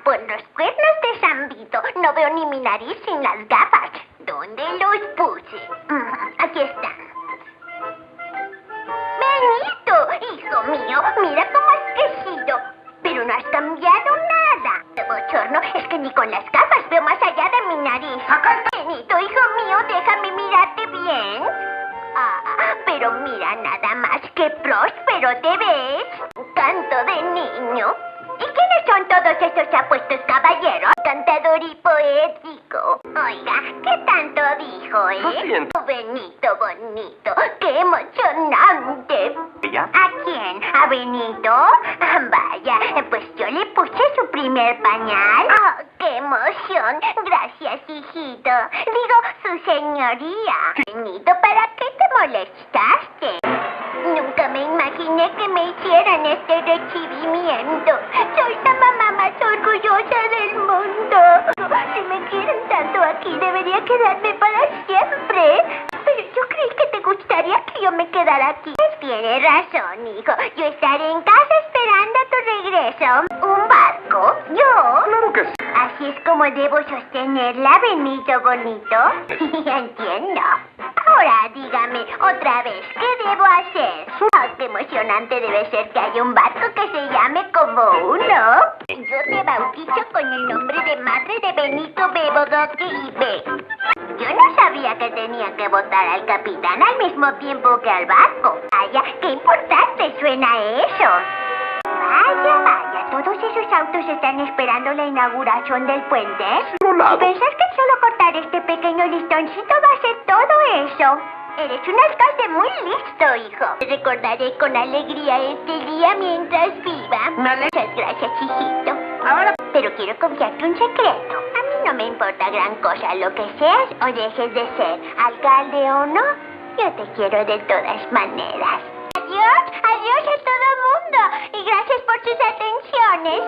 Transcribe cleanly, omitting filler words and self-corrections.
por los cuernos de San Vito, no veo ni mi nariz sin las gafas. ¿Dónde los puse? Aquí están. Benito, hijo mío, mira cómo has crecido. Pero no has cambiado nada. El bochorno es que ni con las gafas veo más allá de mi nariz. Benito, hijo mío, déjame mirarte bien. Pero mira nada más que próspero te ves. Canto de niño. ¿Y quiénes son todos estos apuestos caballeros? Cantador y poético. Oiga, ¿qué tanto dijo, Lo siento. Benito bonito, qué emocionante. ¿Ella? ¿A quién? ¿A Benito? Vaya, pues yo le puse su primer pañal. ¡Oh, qué emoción! Gracias, hijito. Digo, su señoría. Benito, ¿para qué te molestaste? Nunca me imaginé que me hicieran este recibimiento. Soy la mamá más orgullosa del mundo. Si me quieren tanto aquí, debería quedarme para siempre. Pero yo creí que te gustaría que yo me quedara aquí. Tienes razón, hijo. Yo estaré en casa esperando tu regreso. ¿Un barco? ¿Yo? Claro que sí. Así es como debo sostenerla, Benito bonito. Entiendo. Ahora dígame otra vez, ¿qué debo hacer? Qué emocionante debe ser que haya un barco que se llame como uno. Yo te bautizo con el nombre de madre de Benito Bebodoque y B. Yo no sabía que tenía que votar al capitán al mismo tiempo que al barco. Vaya, qué importante suena eso. Vaya, todos esos autos están esperando la inauguración del puente. ¿Y pensás que solo cortar este pequeño listoncito va a ser todo eso? Eres un alcalde muy listo, hijo. Te recordaré con alegría este día mientras viva. Muchas gracias, hijito. Ahora, pero quiero confiarte un secreto. A mí no me importa gran cosa lo que seas o dejes de ser, alcalde o no. Yo te quiero de todas maneras. Adiós, adiós a todo mundo. Y gracias por sus atenciones.